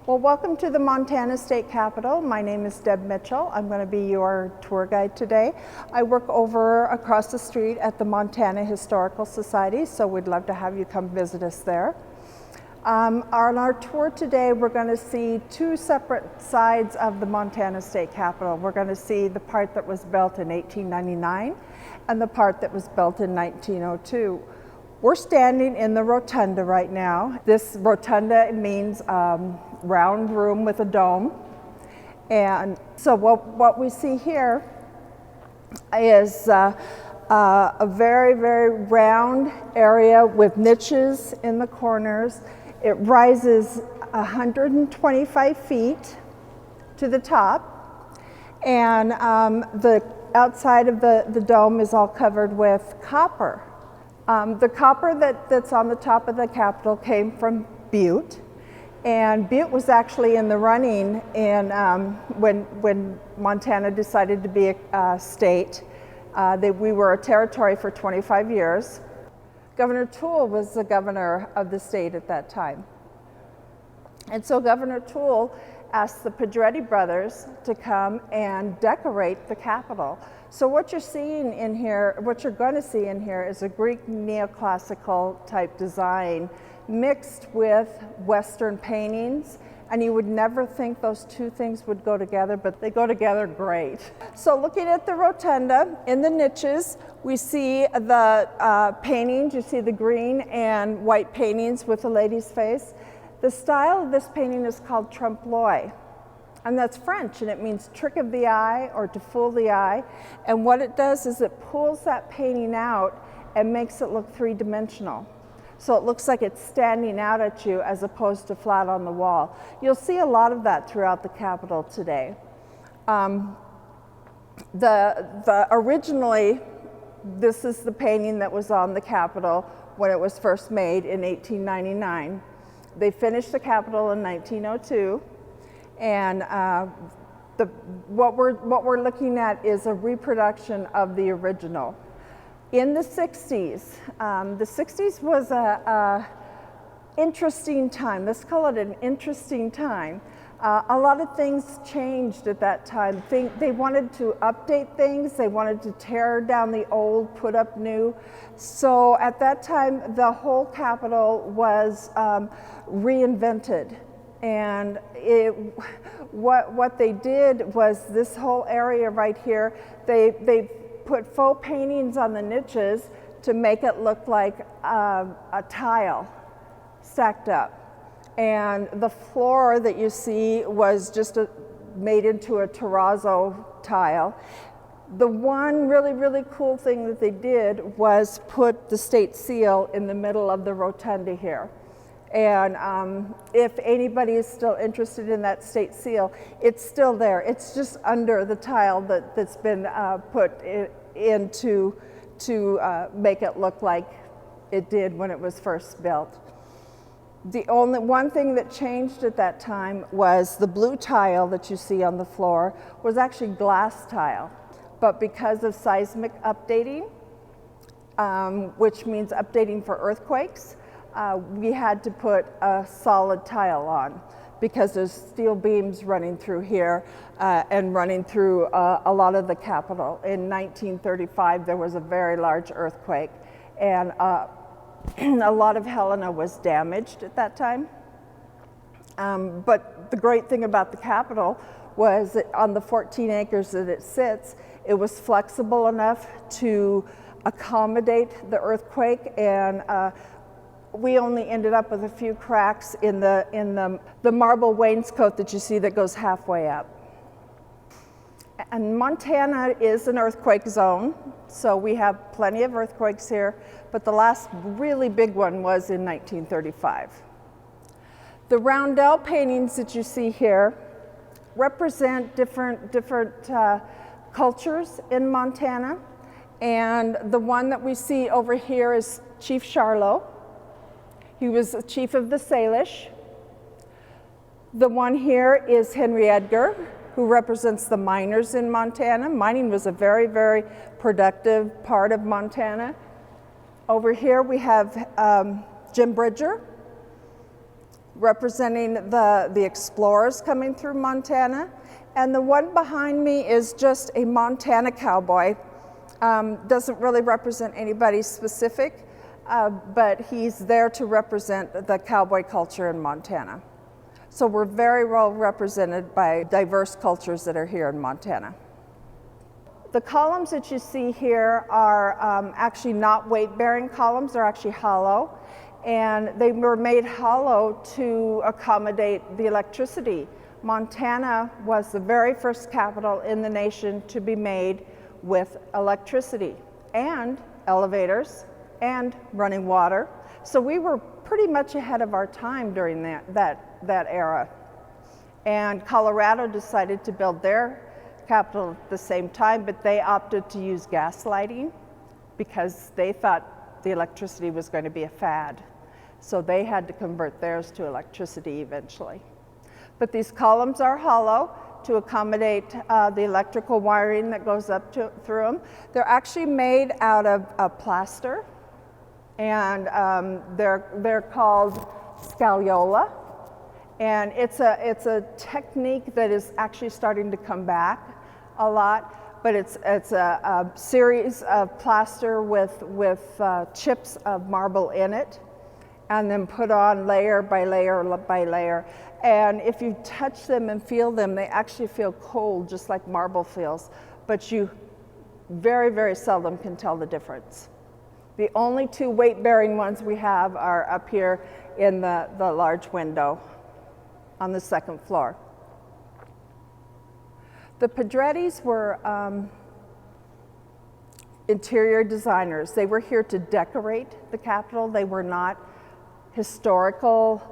Well, welcome to the Montana State Capitol. My name is Deb Mitchell. I'm going to be your tour guide today. I work over across the street at the Montana Historical Society, so we'd love to have you come visit us there. On our tour today, we're going to see two separate sides of the Montana State Capitol. We're going to see the part that was built in 1899 and the part that was built in 1902. We're standing in the Rotunda right now. This Rotunda means round room with a dome. And so what we see here is a very, very round area with niches in the corners. It rises 125 feet to the top. And the outside of the dome is all covered with copper. The copper that's on the top of the Capitol came from Butte, and Butte was actually in the running in, when Montana decided to be a state. We were a territory for 25 years. Governor Toole was the governor of the state at that time. And so Governor Toole asked the Pedretti brothers to come and decorate the Capitol. So what you're seeing in here, what you're going to see in here is a Greek neoclassical type design mixed with Western paintings. And you would never think those two things would go together, but they go together great. So looking at the Rotunda, in the niches, we see the paintings. You see the green and white paintings with the lady's face. The style of this painting is called trompe-l'oeil, and that's French, and it means trick of the eye or to fool the eye. And what it does is it pulls that painting out and makes it look three-dimensional. So it looks like it's standing out at you as opposed to flat on the wall. You'll see a lot of that throughout the Capitol today. Originally, this is the painting that was on the Capitol when it was first made in 1899. They finished the Capitol in 1902, and what we're looking at is a reproduction of the original. In the 60s, the 60s was a interesting time. Let's call it an interesting time. A lot of things changed at that time. They wanted to update things. They wanted to tear down the old, put up new. So at that time, the whole Capitol was reinvented. And what they did was this whole area right here, they put faux paintings on the niches to make it look like a tile stacked up. And the floor that you see was just made into a terrazzo tile. The one really, really cool thing that they did was put the state seal in the middle of the rotunda here. And if anybody is still interested in that state seal, it's still there. It's just under the tile that's been put in to make it look like it did when it was first built. The only one thing that changed at that time was the blue tile that you see on the floor was actually glass tile. But because of seismic updating, which means updating for earthquakes, we had to put a solid tile on because there's steel beams running through here and running through a lot of the Capitol. In 1935, there was a very large earthquake, and a lot of Helena was damaged at that time. But the great thing about the Capitol was that on the 14 acres that it sits, it was flexible enough to accommodate the earthquake, and we only ended up with a few cracks in the marble wainscot that you see that goes halfway up. And Montana is an earthquake zone, so we have plenty of earthquakes here, but the last really big one was in 1935. The roundel paintings that you see here represent different cultures in Montana, and the one that we see over here is Chief Charlot. He was the chief of the Salish. The one here is Henry Edgar, who represents the miners in Montana. Mining was a very, very productive part of Montana. Over here we have Jim Bridger, representing the explorers coming through Montana. And the one behind me is just a Montana cowboy. Doesn't really represent anybody specific, but he's there to represent the cowboy culture in Montana. So we're very well represented by diverse cultures that are here in Montana. The columns that you see here are actually not weight-bearing columns, they're actually hollow. And they were made hollow to accommodate the electricity. Montana was the very first capital in the nation to be made with electricity and elevators and running water. So we were pretty much ahead of our time during that era. And Colorado decided to build their capital at the same time, but they opted to use gas lighting because they thought the electricity was going to be a fad. So they had to convert theirs to electricity eventually. But these columns are hollow to accommodate the electrical wiring that goes up through them. They're actually made out of plaster, and they're called scagliola. And it's a technique that is actually starting to come back a lot, but it's a series of plaster with chips of marble in it, and then put on layer by layer by layer. And if you touch them and feel them, they actually feel cold, just like marble feels, but you very, very seldom can tell the difference. The only two weight-bearing ones we have are up here in the large window on the second floor. The Pedrettis were interior designers. They were here to decorate the Capitol. They were not historical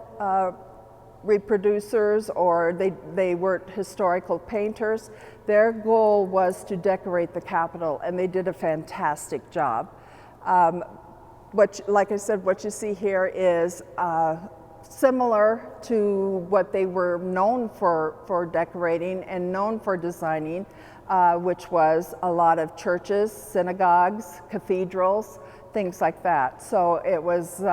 reproducers, or they weren't historical painters. Their goal was to decorate the Capitol, and they did a fantastic job. Like I said, what you see here is similar to what they were known for decorating and known for designing, which was a lot of churches, synagogues, cathedrals, things like that. So it was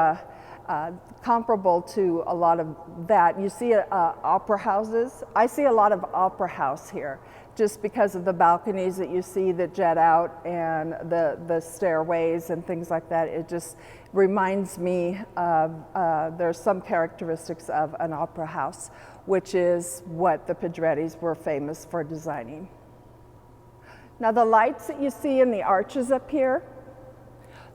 comparable to a lot of that. You see opera houses. I see a lot of opera house here just because of the balconies that you see that jet out and the stairways and things like that. It just reminds me of, there's some characteristics of an opera house, which is what the Pedrettis were famous for designing. Now the lights that you see in the arches up here,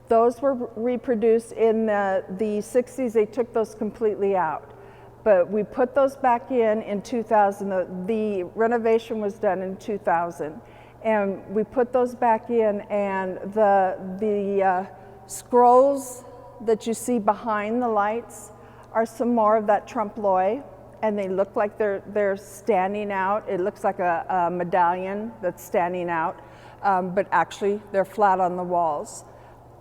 those were reproduced in the 60s. They took those completely out. But we put those back in 2000. The renovation was done in 2000. And we put those back in, and the scrolls that you see behind the lights are some more of that trompe-l'oeil, and they look like they're standing out. It looks like a medallion that's standing out, but actually they're flat on the walls.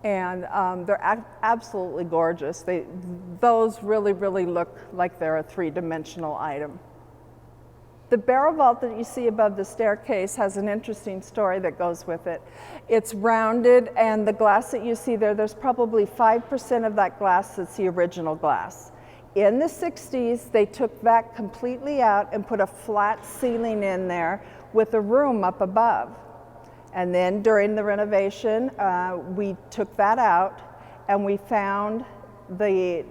And they're absolutely gorgeous. Those really, really look like they're a three-dimensional item. The barrel vault that you see above the staircase has an interesting story that goes with it. It's rounded, and the glass that you see there's probably 5% of that glass that's the original glass. In the 60s, they took that completely out and put a flat ceiling in there with a room up above. And then during the renovation, we took that out, and we found the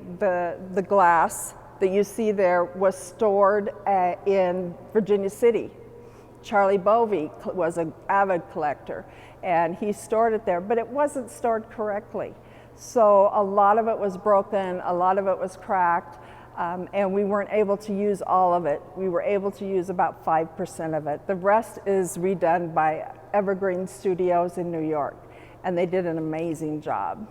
glass that you see there was stored in Virginia City. Charlie Bovey was an avid collector, and he stored it there, but it wasn't stored correctly. So a lot of it was broken, a lot of it was cracked, and we weren't able to use all of it. We were able to use about 5% of it. The rest is redone by Evergreen Studios in New York, and they did an amazing job.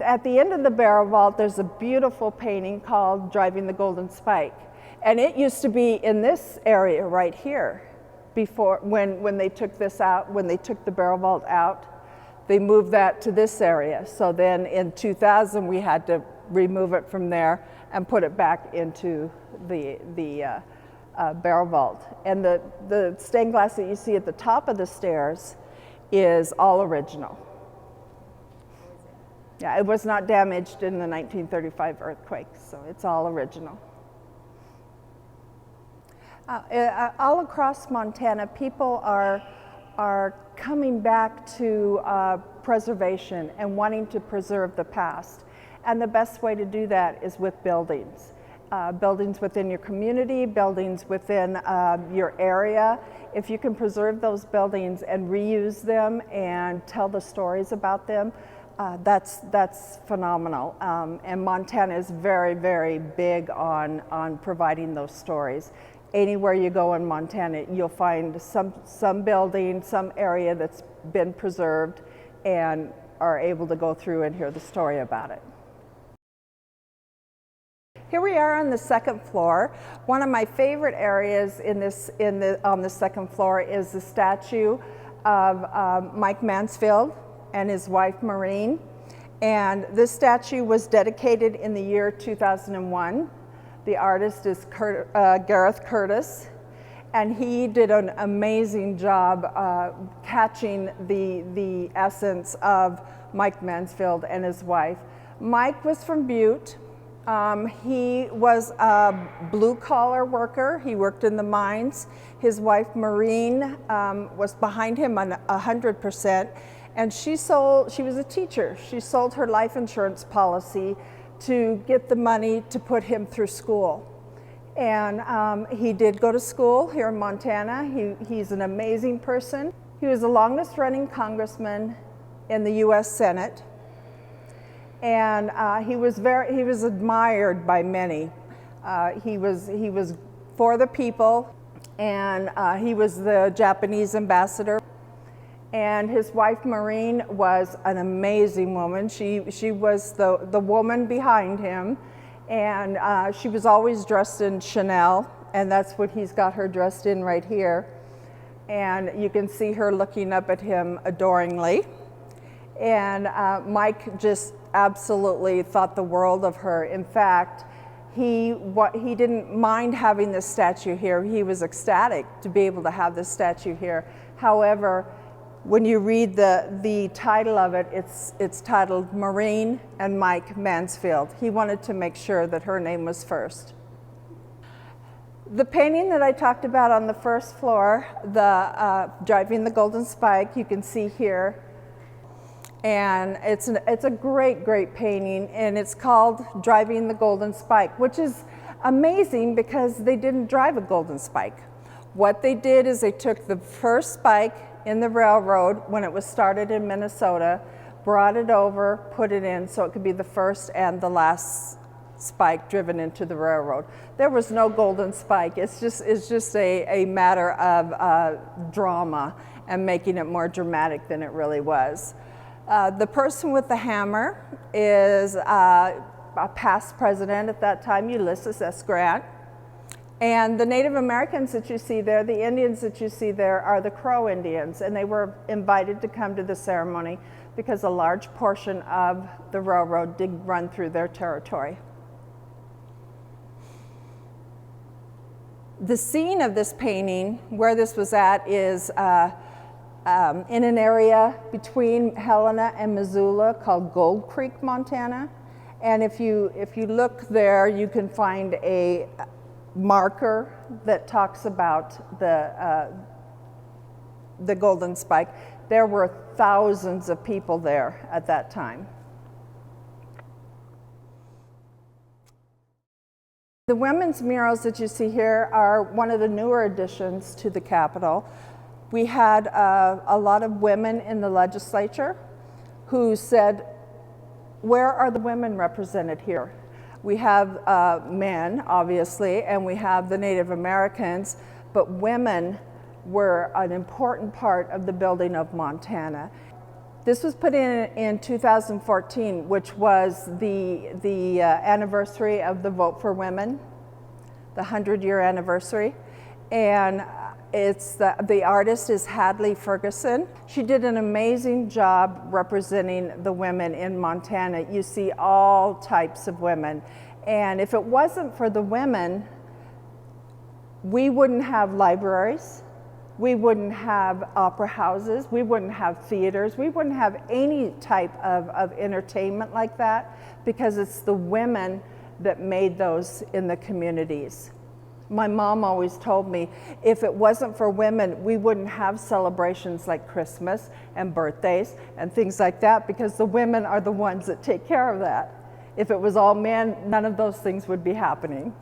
At the end of the barrel vault, there's a beautiful painting called Driving the Golden Spike, and it used to be in this area right here. Before, when they took this out, when they took the barrel vault out, they moved that to this area. So then in 2000, we had to remove it from there and put it back into the barrel vault. And the stained glass that you see at the top of the stairs is all original. Yeah, it was not damaged in the 1935 earthquake, so it's all original. All across Montana, people are coming back to preservation and wanting to preserve the past. And the best way to do that is with buildings. Buildings within your community, buildings within your area. If you can preserve those buildings and reuse them and tell the stories about them, that's phenomenal. And Montana is very, very big on providing those stories. Anywhere you go in Montana, you'll find some building, some area that's been preserved and are able to go through and hear the story about it. Here we are on the second floor. One of my favorite areas on the second floor is the statue of Mike Mansfield and his wife Maureen. And this statue was dedicated in the year 2001. The artist is Gareth Curtis, and he did an amazing job catching the essence of Mike Mansfield and his wife. Mike was from Butte. He was a blue-collar worker. He worked in the mines. His wife Maureen was behind him on 100%, and she was a teacher. She sold her life insurance policy to get the money to put him through school. And he did go to school here in Montana. He's an amazing person. He was the longest running congressman in the US Senate. And he was admired by many. He was for the people, and he was the Japanese ambassador. And his wife Maureen was an amazing woman. She was the woman behind him, and she was always dressed in Chanel, and that's what he's got her dressed in right here. And you can see her looking up at him adoringly. And Mike just absolutely thought the world of her. In fact, he didn't mind having this statue here. He was ecstatic to be able to have this statue here. However, when you read the title of it, it's titled Maureen and Mike Mansfield. He wanted to make sure that her name was first. The painting that I talked about on the first floor, the Driving the Golden Spike, you can see here. And it's a great, great painting, and it's called Driving the Golden Spike, which is amazing because they didn't drive a golden spike. What they did is they took the first spike in the railroad when it was started in Minnesota, brought it over, put it in so it could be the first and the last spike driven into the railroad. There was no golden spike. It's just a matter of drama and making it more dramatic than it really was. The person with the hammer is a past president at that time, Ulysses S. Grant. And the Native Americans that you see there, the Indians that you see there, are the Crow Indians, and they were invited to come to the ceremony because a large portion of the railroad did run through their territory. The scene of this painting, where this was at, is in an area between Helena and Missoula called Gold Creek, Montana. And if you look there, you can find a marker that talks about the Golden Spike. There were thousands of people there at that time. The women's murals that you see here are one of the newer additions to the Capitol. We had a lot of women in the legislature who said, where are the women represented here? We have men, obviously, and we have the Native Americans, but women were an important part of the building of Montana. This was put in 2014, which was the anniversary of the Vote for Women, the 100-year anniversary. And the artist is Hadley Ferguson. She did an amazing job representing the women in Montana. You see all types of women. And if it wasn't for the women, we wouldn't have libraries. we wouldn't have opera houses, we wouldn't have theaters, we wouldn't have any type of entertainment like that, because it's the women that made those in the communities. My mom always told me, if it wasn't for women, we wouldn't have celebrations like Christmas and birthdays and things like that, because the women are the ones that take care of that. If it was all men, none of those things would be happening.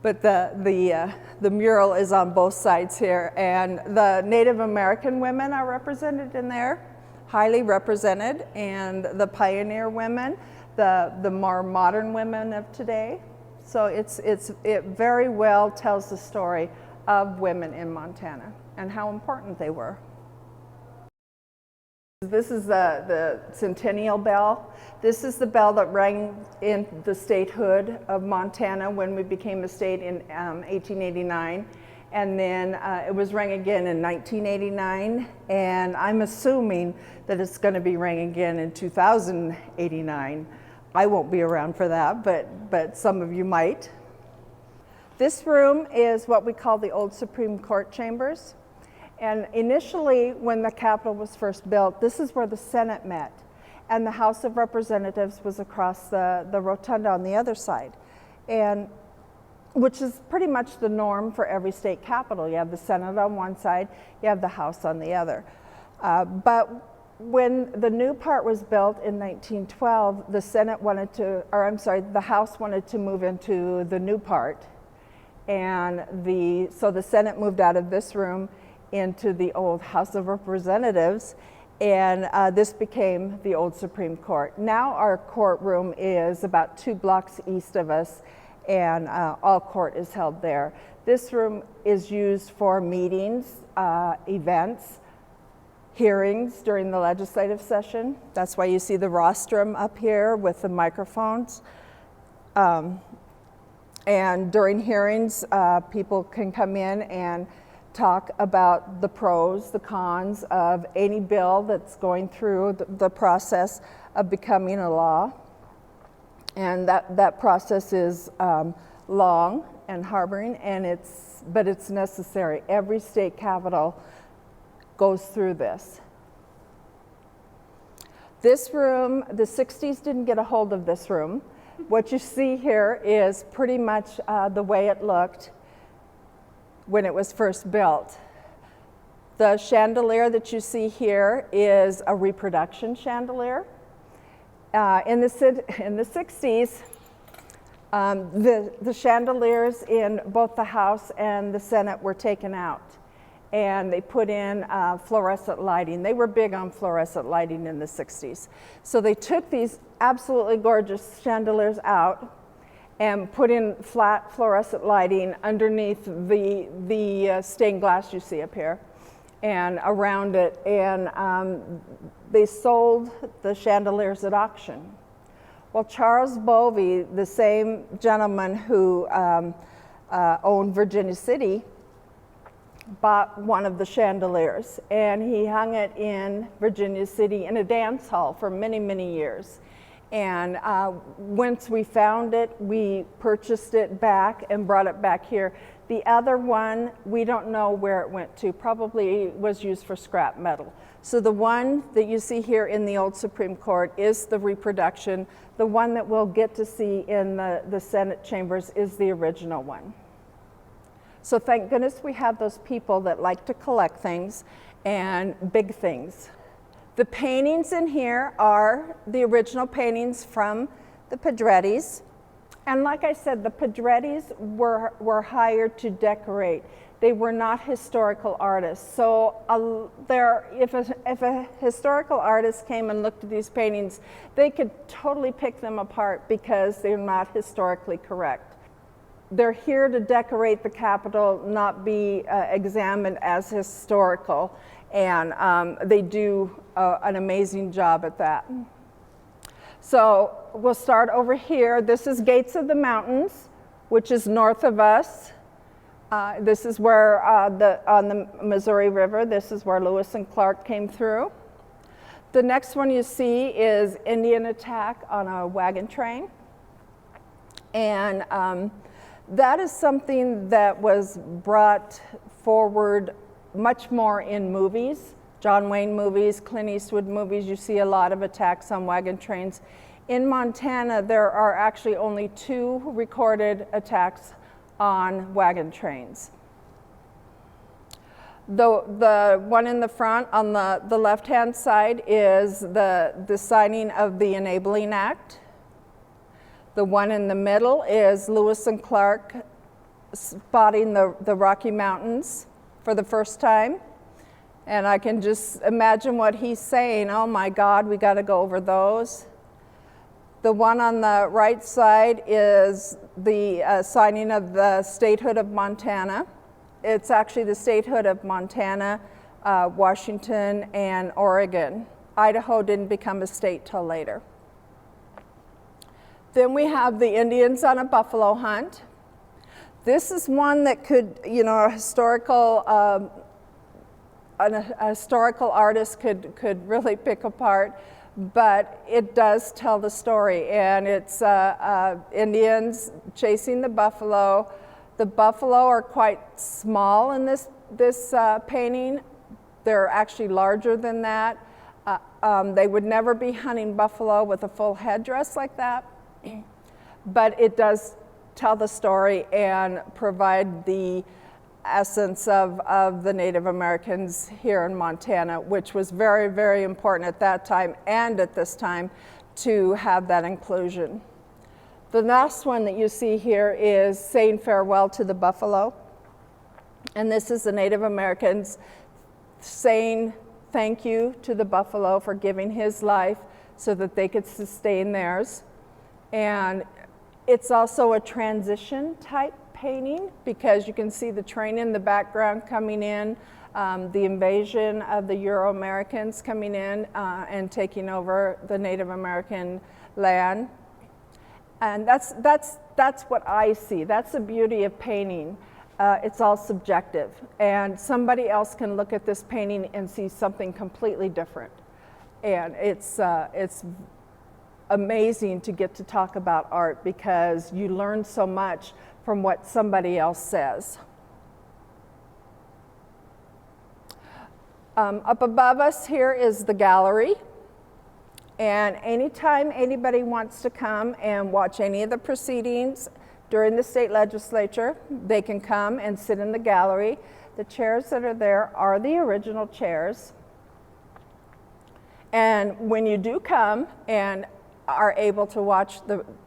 But the mural is on both sides here, and the Native American women are represented in there, highly represented, and the pioneer women, the more modern women of today. So it very well tells the story of women in Montana and how important they were. This is the Centennial Bell. This is the bell that rang in the statehood of Montana when we became a state in 1889. And then it was rang again in 1989. And I'm assuming that it's going to be rang again in 2089. I won't be around for that, but some of you might. This room is what we call the old Supreme Court chambers. And initially, when the Capitol was first built, this is where the Senate met. And the House of Representatives was across the Rotunda on the other side. And which is pretty much the norm for every state capitol. You have the Senate on one side, you have the House on the other. But when the new part was built in 1912, the House wanted to move into the new part. And so the Senate moved out of this room into the old House of Representatives, and this became the old Supreme Court. Now our courtroom is about 2 blocks east of us, and all court is held there. This room is used for meetings, events, hearings during the legislative session. That's why you see the rostrum up here with the microphones. And during hearings, people can come in and talk about the pros, the cons of any bill that's going through the process of becoming a law. And that process is long and harboring, but it's necessary. Every state capitol goes through this. This room, the 60s didn't get a hold of this room. What you see here is pretty much the way it looked when it was first built. The chandelier that you see here is a reproduction chandelier. In the 60s, the chandeliers in both the House and the Senate were taken out, and they put in fluorescent lighting. They were big on fluorescent lighting in the 60s. So they took these absolutely gorgeous chandeliers out and put in flat fluorescent lighting underneath the stained glass you see up here and around it. And they sold the chandeliers at auction. Well, Charles Bovey, the same gentleman who owned Virginia City, bought one of the chandeliers, and he hung it in Virginia City in a dance hall for many, many years. And once we found it, we purchased it back and brought it back here. The other one, we don't know where it went to. Probably was used for scrap metal. So the one that you see here in the old Supreme Court is the reproduction. The one that we'll get to see in the Senate chambers is the original one. So thank goodness we have those people that like to collect things and big things. The paintings in here are the original paintings from the Pedrettis. And like I said, the Pedrettis were hired to decorate. They were not historical artists. So if a historical artist came and looked at these paintings, they could totally pick them apart because they're not historically correct. They're here to decorate the Capitol, not be examined as historical. And they do an amazing job at that. So we'll start over here. This is Gates of the Mountains, which is north of us. This is where, on the Missouri River, this is where Lewis and Clark came through. The next one you see is Indian attack on a wagon train. And that is something that was brought forward much more in movies. John Wayne movies, Clint Eastwood movies, you see a lot of attacks on wagon trains. In Montana, there are actually only 2 recorded attacks on wagon trains. The one in the front on the left-hand side is the signing of the Enabling Act. The one in the middle is Lewis and Clark spotting the Rocky Mountains for the first time. And I can just imagine what he's saying. Oh my God, we got to go over those. The one on the right side is the signing of the statehood of Montana. It's actually the statehood of Montana, Washington, and Oregon. Idaho didn't become a state till later. Then we have the Indians on a buffalo hunt. This is one that could, you know, a historical artist could really pick apart, but it does tell the story, and it's Indians chasing the buffalo. The buffalo are quite small in this painting. They're actually larger than that. They would never be hunting buffalo with a full headdress like that, but it does tell the story and provide the essence of the Native Americans here in Montana, which was very, very important at that time and at this time to have that inclusion. The last one that you see here is saying farewell to the buffalo. And this is the Native Americans saying thank you to the buffalo for giving his life so that they could sustain theirs. And it's also a transition type painting because you can see the train in the background coming in, the invasion of the Euro-Americans coming in and taking over the Native American land. And that's what I see. That's the beauty of painting. It's all subjective. And somebody else can look at this painting and see something completely different. And it's amazing to get to talk about art because you learn so much from what somebody else says. Up above us here is the gallery. And anytime anybody wants to come and watch any of the proceedings during the state legislature, they can come and sit in the gallery. The chairs that are there are the original chairs. And when you do come and are able to watch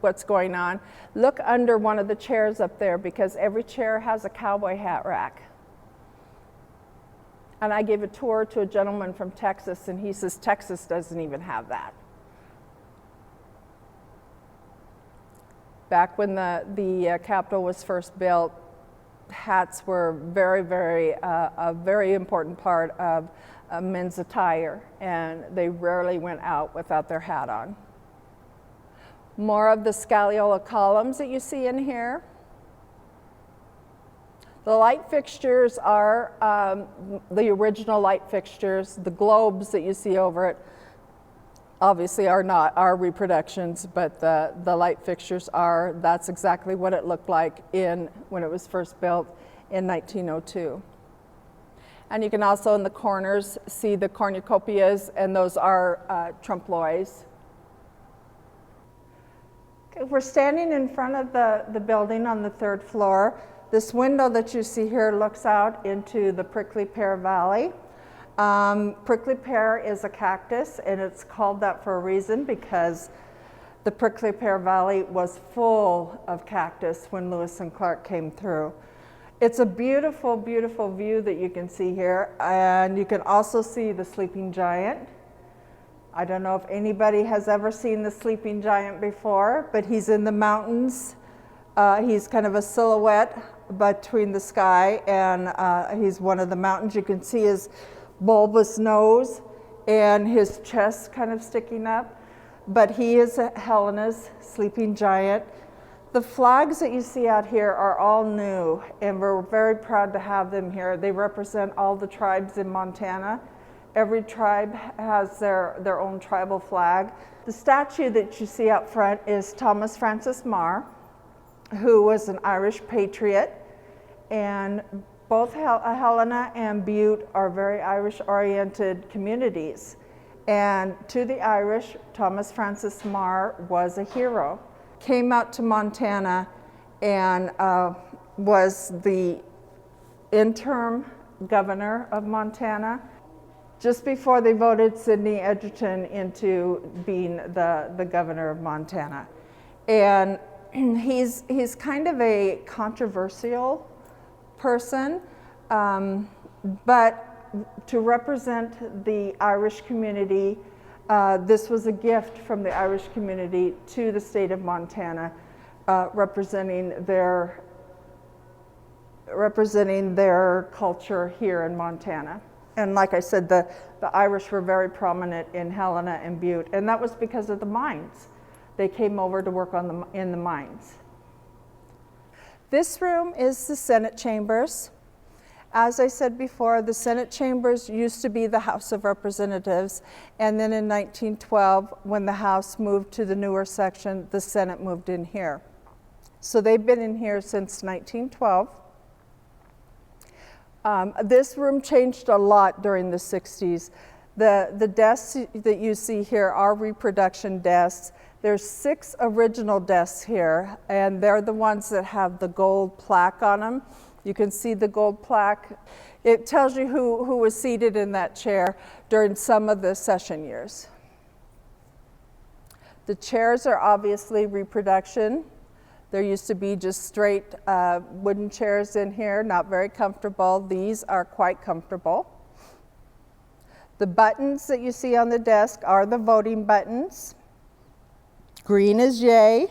what's going on, look under one of the chairs up there because every chair has a cowboy hat rack. And I gave a tour to a gentleman from Texas, and he says Texas doesn't even have that. Back when the Capitol was first built, hats were a very important part of men's attire, and they rarely went out without their hat on. More of the scagliola columns that you see in here. The light fixtures are the original light fixtures. The globes that you see over it obviously are not our reproductions, but the light fixtures are. That's exactly what it looked like when it was first built in 1902. And you can also in the corners see the cornucopias, and those are trompe-l'oeils. Okay, we're standing in front of the building on the 3rd floor. This window that you see here looks out into the prickly pear valley. Prickly pear is a cactus, and it's called that for a reason because the prickly pear valley was full of cactus when Lewis and Clark came through. It's a beautiful, beautiful view that you can see here, and you can also see the sleeping giant. I don't know if anybody has ever seen the sleeping giant before, but he's in the mountains. He's kind of a silhouette between the sky, and he's one of the mountains. You can see his bulbous nose and his chest kind of sticking up, but he is Helena's sleeping giant. The flags that you see out here are all new, and we're very proud to have them here. They represent all the tribes in Montana. Every tribe has their own tribal flag. The statue that you see out front is Thomas Francis Meagher, who was an Irish patriot, and Both Helena and Butte are very Irish-oriented communities. And to the Irish, Thomas Francis Meagher was a hero. Came out to Montana and was the interim governor of Montana just before they voted Sidney Edgerton into being the governor of Montana. And he's kind of a controversial person, but to represent the Irish community, this was a gift from the Irish community to the state of Montana, representing their culture here in Montana. And like I said, the Irish were very prominent in Helena and Butte, and that was because of the mines. They came over to work in the mines. This room is the Senate chambers. As I said before, the Senate chambers used to be the House of Representatives, and then in 1912, when the House moved to the newer section, the Senate moved in here. So they've been in here since 1912. This room changed a lot during the 60s. The desks that you see here are reproduction desks. There's 6 original desks here, and they're the ones that have the gold plaque on them. You can see the gold plaque. It tells you who was seated in that chair during some of the session years. The chairs are obviously reproduction. There used to be just straight wooden chairs in here, not very comfortable. These are quite comfortable. The buttons that you see on the desk are the voting buttons. Green is yay,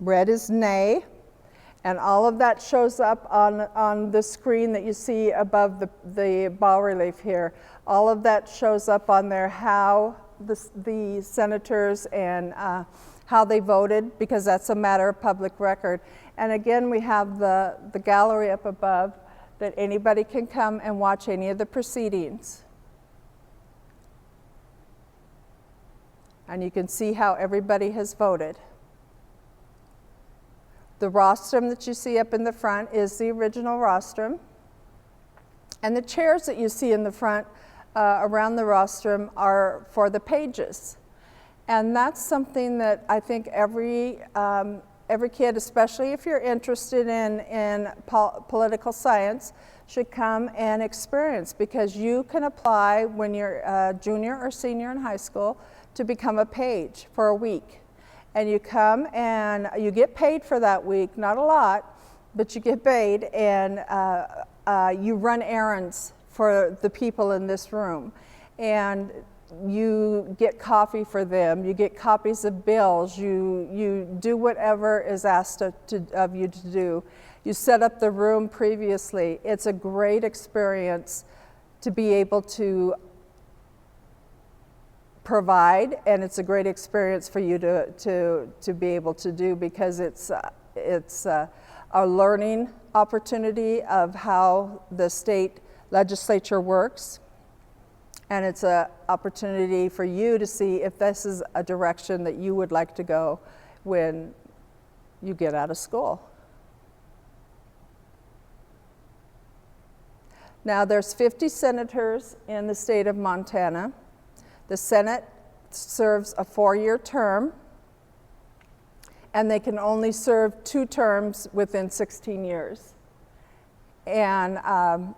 red is nay, and all of that shows up on the screen that you see above the bas-relief here. All of that shows up on there, how the senators and how they voted, because that's a matter of public record. And again, we have the gallery up above that anybody can come and watch any of the proceedings. And you can see how everybody has voted. The rostrum that you see up in the front is the original rostrum. And the chairs that you see in the front around the rostrum are for the pages. And that's something that I think every kid, especially if you're interested in political science, should come and experience, because you can apply when you're a junior or senior in high school to become a page for a week. And you come and you get paid for that week, not a lot, but you get paid, and you run errands for the people in this room. And you get coffee for them, you get copies of bills, you do whatever is asked of you to do. You set up the room previously. It's a great experience to be able to provide, and it's a great experience for you to be able to do, because it's a learning opportunity of how the state legislature works. And it's an opportunity for you to see if this is a direction that you would like to go when you get out of school. Now, there's 50 senators in the state of Montana. The Senate serves a 4-year term, and they can only serve 2 terms within 16 years. And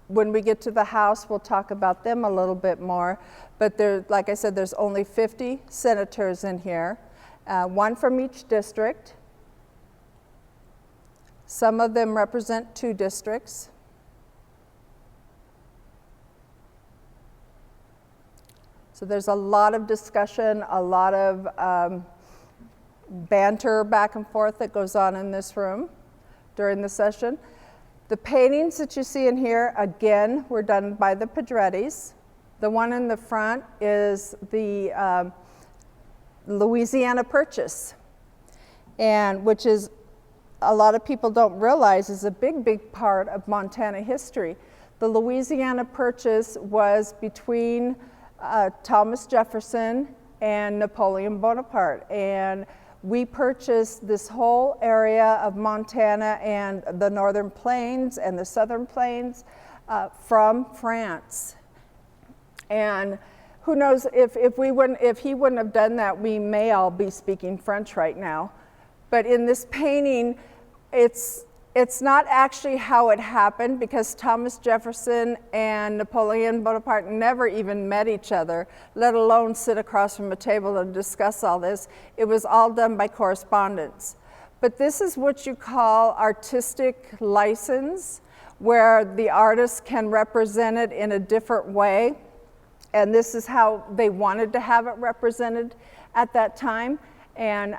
when we get to the House, we'll talk about them a little bit more. But there, like I said, there's only 50 senators in here, 1 from each district. Some of them represent 2 districts. So there's a lot of discussion, a lot of banter back and forth that goes on in this room during the session. The paintings that you see in here, again, were done by the Pedrettis. The one in the front is the Louisiana Purchase, and which is, a lot of people don't realize, is a big part of Montana history. The Louisiana Purchase was between Thomas Jefferson and Napoleon Bonaparte, and we purchased this whole area of Montana and the northern plains and the southern plains from France. And who knows, if he wouldn't have done that, we may all be speaking French right now. But in this painting, it's not actually how it happened, because Thomas Jefferson and Napoleon Bonaparte never even met each other, let alone sit across from a table and discuss all this. It was all done by correspondence. But this is what you call artistic license, where the artist can represent it in a different way. And this is how they wanted to have it represented at that time. And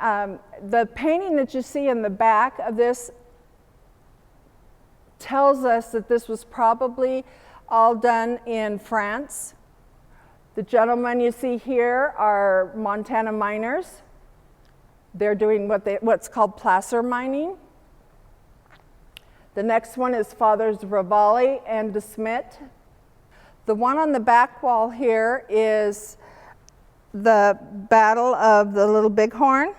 the painting that you see in the back of this tells us that this was probably all done in France. The gentlemen you see here are Montana miners. They're doing what's called placer mining. The next one is Fathers Ravalli and DeSmit. The one on the back wall here is the Battle of the Little Bighorn.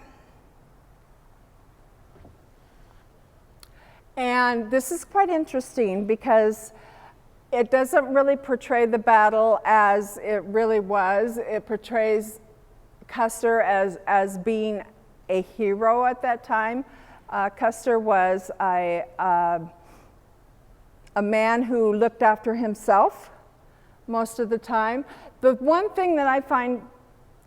And this is quite interesting because it doesn't really portray the battle as it really was. It portrays Custer as being a hero at that time. Custer was a man who looked after himself most of the time. The one thing that I find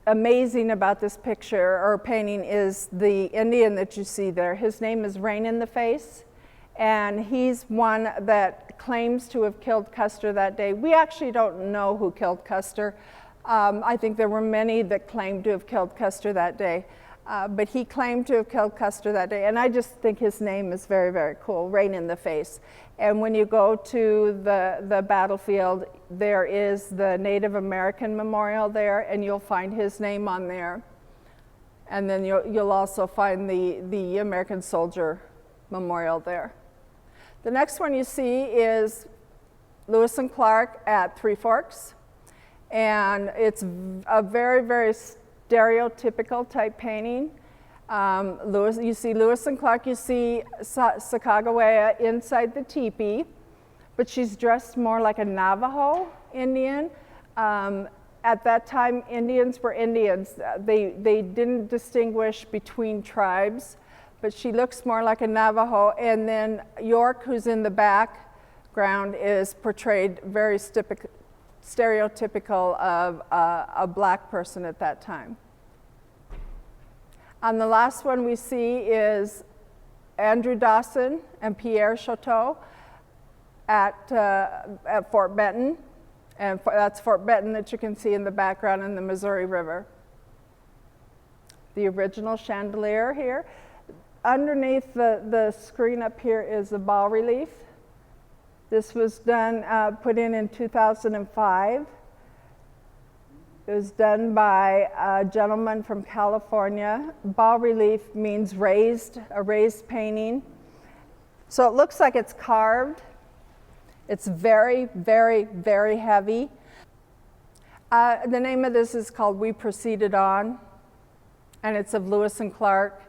amazing about this picture or painting is the Indian that you see there. His name is Rain in the Face, and he's one that claims to have killed Custer that day. We actually don't know who killed Custer. I think there were many that claimed to have killed Custer that day. But he claimed to have killed Custer that day, and I just think his name is very, very cool, Rain in the Face. And when you go to the battlefield, there is the Native American memorial there, and you'll find his name on there. And then you'll also find the American soldier memorial there. The next one you see is Lewis and Clark at Three Forks, and it's a very, very stereotypical type painting. You see Lewis and Clark, you see Sacagawea inside the teepee, but she's dressed more like a Navajo Indian. At that time, Indians were Indians. They didn't distinguish between tribes, but she looks more like a Navajo. And then York, who's in the background, is portrayed very stereotypical of a black person at that time. And the last one we see is Andrew Dawson and Pear Chateau at Fort Benton. And that's Fort Benton that you can see in the background in the Missouri River. The original chandelier here. Underneath the screen up here is a bas relief. This was done, put in 2005. It was done by a gentleman from California. Bas relief means a raised painting. So it looks like it's carved. It's very, very, very heavy. The name of this is called We Proceeded On, and it's of Lewis and Clark.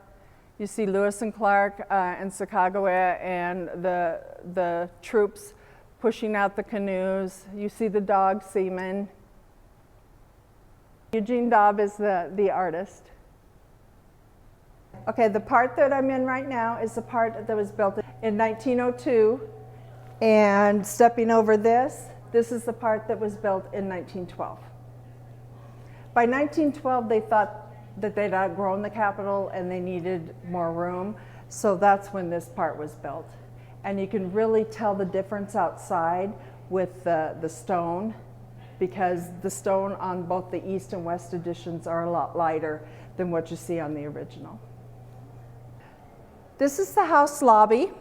You see Lewis and Clark and Sacagawea and the troops pushing out the canoes. You see the dog seamen. Eugene Daub is the artist. Okay, the part that I'm in right now is the part that was built in 1902. And stepping over this is the part that was built in 1912. By 1912, they thought that they'd outgrown the Capitol and they needed more room. So that's when this part was built. And you can really tell the difference outside with the stone, because the stone on both the East and West editions are a lot lighter than what you see on the original. This is the House lobby.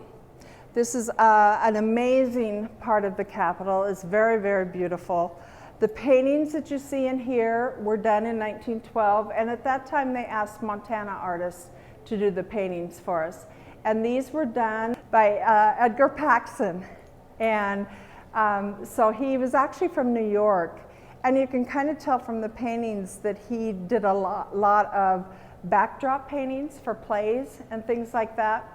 This is an amazing part of the Capitol. It's very, very beautiful. The paintings that you see in here were done in 1912, and at that time they asked Montana artists to do the paintings for us. And these were done by Edgar Paxson. And so he was actually from New York, and you can kind of tell from the paintings that he did a lot of backdrop paintings for plays and things like that.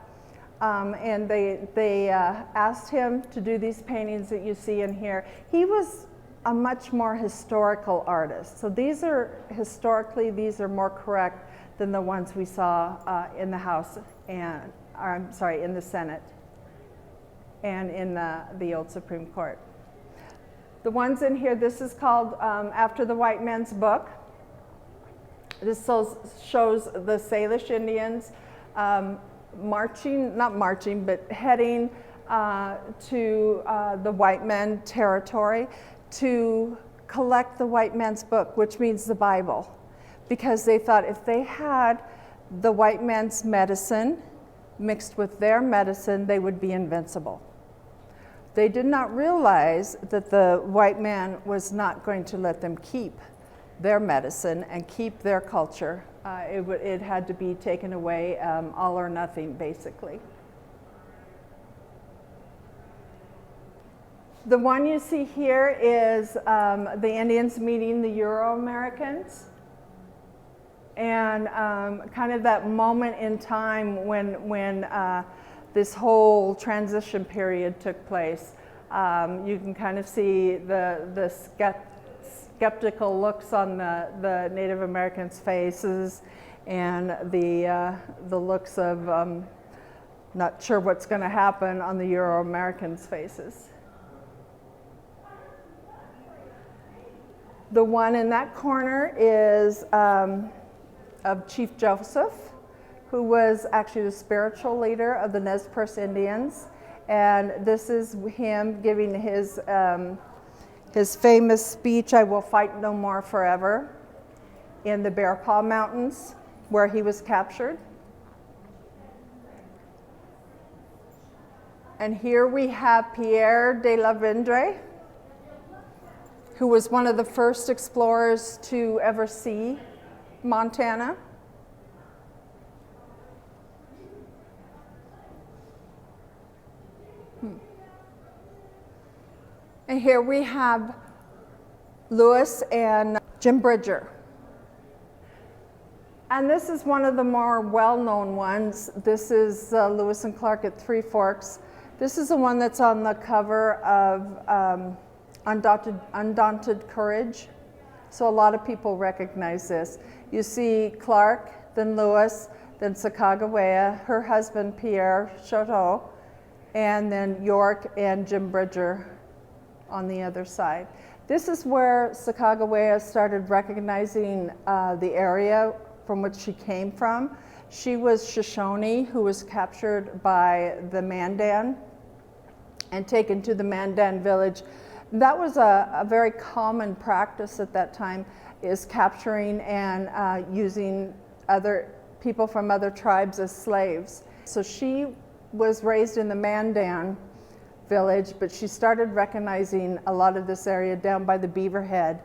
And they asked him to do these paintings that you see in here. He was a much more historical artist. So these are, historically, these are more correct than the ones we saw in the House and, I'm sorry, in the Senate and in the old Supreme Court. The ones in here, this is called After the White Man's Book. This shows the Salish Indians not marching, but heading to the white man territory to collect the white man's book, which means the Bible, because they thought if they had the white man's medicine mixed with their medicine, they would be invincible. They did not realize that the white man was not going to let them keep their medicine and keep their culture. It had to be taken away, all or nothing, basically. The one you see here is the Indians meeting the Euro-Americans, and kind of that moment in time when this whole transition period took place. You can kind of see the skeptical looks on the Native Americans' faces, and the looks of not sure what's going to happen on the Euro-Americans' faces. The one in that corner is of Chief Joseph, who was actually the spiritual leader of the Nez Perce Indians, and this is him giving his famous speech, "I will fight no more forever," in the Bear Paw Mountains, where he was captured. And here we have Pear de la Vendre, who was one of the first explorers to ever see Montana. And here we have Lewis and Jim Bridger. And this is one of the more well-known ones. This is Lewis and Clark at Three Forks. This is the one that's on the cover of Undaunted Courage. So a lot of people recognize this. You see Clark, then Lewis, then Sacagawea, her husband Pear Choteau, and then York and Jim Bridger on the other side. This is where Sacagawea started recognizing the area from which she came from. She was Shoshone, who was captured by the Mandan and taken to the Mandan village. That was a very common practice at that time, is capturing and using other people from other tribes as slaves. So she was raised in the Mandan village, but she started recognizing a lot of this area down by the Beaver Head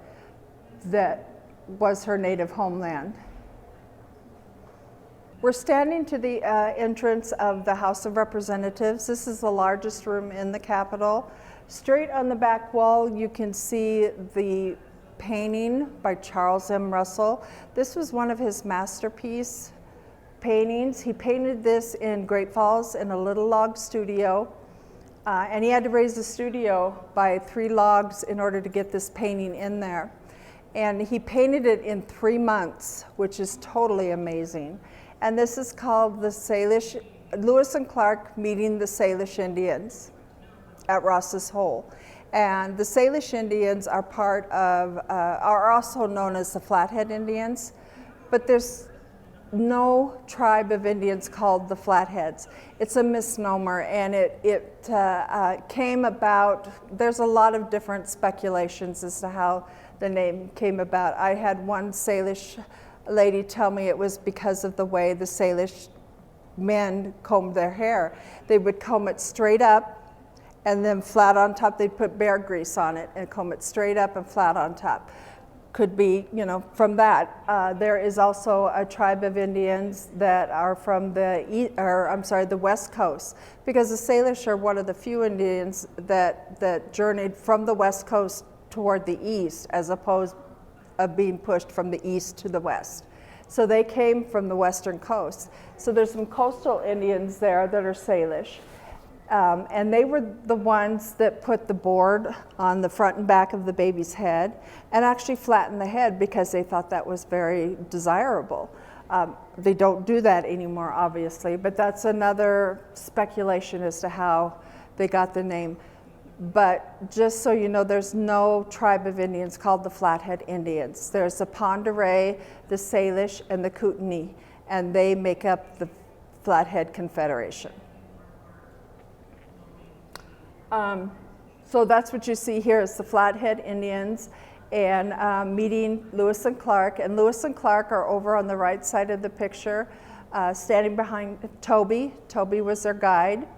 that was her native homeland. We're standing to the entrance of the House of Representatives. This is the largest room in the Capitol. Straight on the back wall, you can see the painting by Charles M. Russell. This was one of his masterpiece paintings. He painted this in Great Falls in a little log studio. And he had to raise the studio by 3 logs in order to get this painting in there. And he painted it in 3 months, which is totally amazing. And this is called the Salish, Lewis and Clark meeting the Salish Indians at Ross's Hole. And the Salish Indians are are also known as the Flathead Indians, but there's no tribe of Indians called the Flatheads. It's a misnomer, and it came about. There's a lot of different speculations as to how the name came about. I had one Salish lady tell me it was because of the way the Salish men combed their hair. They would comb it straight up and then flat on top. They'd put bear grease on it and comb it straight up and flat on top. Could be, from that. There is also a tribe of Indians that are from the West Coast, because the Salish are one of the few Indians that journeyed from the West Coast toward the east, as opposed of being pushed from the east to the west. So they came from the western coast. So there's some coastal Indians there that are Salish. And they were the ones that put the board on the front and back of the baby's head and actually flattened the head because they thought that was very desirable. They don't do that anymore, obviously, but that's another speculation as to how they got the name. But just so you know, there's no tribe of Indians called the Flathead Indians. There's the Pend Oreille, the Salish, and the Kootenai, and they make up the Flathead Confederation. So that's what you see here is the Flathead Indians and meeting Lewis and Clark. And Lewis and Clark are over on the right side of the picture, standing behind Toby. Toby was their guide.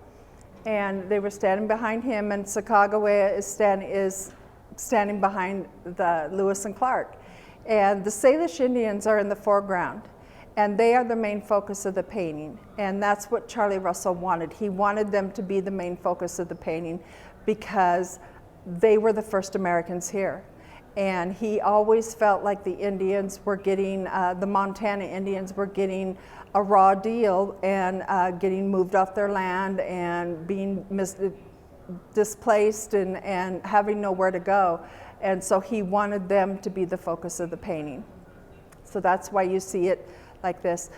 And they were standing behind him, and Sacagawea is standing behind the Lewis and Clark. And the Salish Indians are in the foreground, and they are the main focus of the painting. And that's what Charlie Russell wanted. He wanted them to be the main focus of the painting because they were the first Americans here. And he always felt like the Indians were getting, the Montana Indians were getting a raw deal and getting moved off their land and being displaced and having nowhere to go. And so he wanted them to be the focus of the painting. So that's why you see it like this.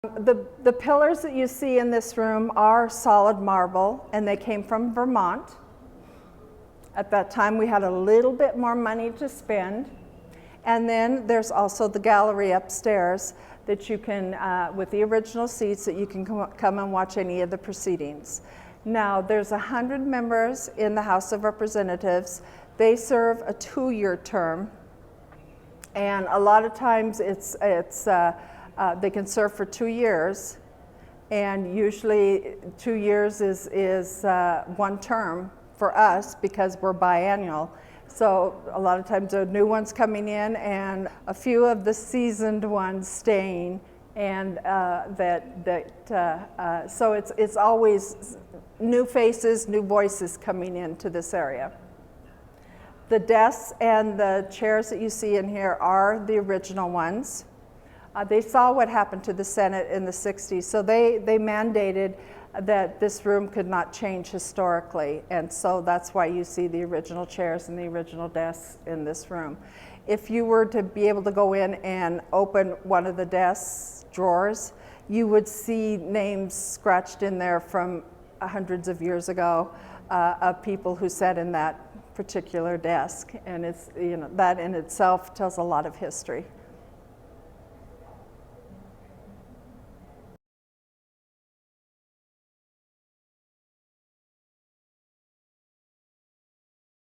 The pillars that you see in this room are solid marble, and they came from Vermont. At that time, we had a little bit more money to spend. And then there's also the gallery upstairs that you can, with the original seats, that you can come and watch any of the proceedings. Now, there's 100 members in the House of Representatives. They serve a 2-year term. And a lot of times they can serve for 2 years. And usually 2 years is one term for us because we're biannual. So a lot of times there are new ones coming in and a few of the seasoned ones staying, and so it's always new faces, new voices coming into this area. The desks and the chairs that you see in here are the original ones. They saw what happened to the Senate in the 60s, so they mandated that this room could not change historically, and so that's why you see the original chairs and the original desks in this room. If you were to be able to go in and open one of the desk drawers, you would see names scratched in there from hundreds of years ago of people who sat in that particular desk, and it's, you know, that in itself tells a lot of history.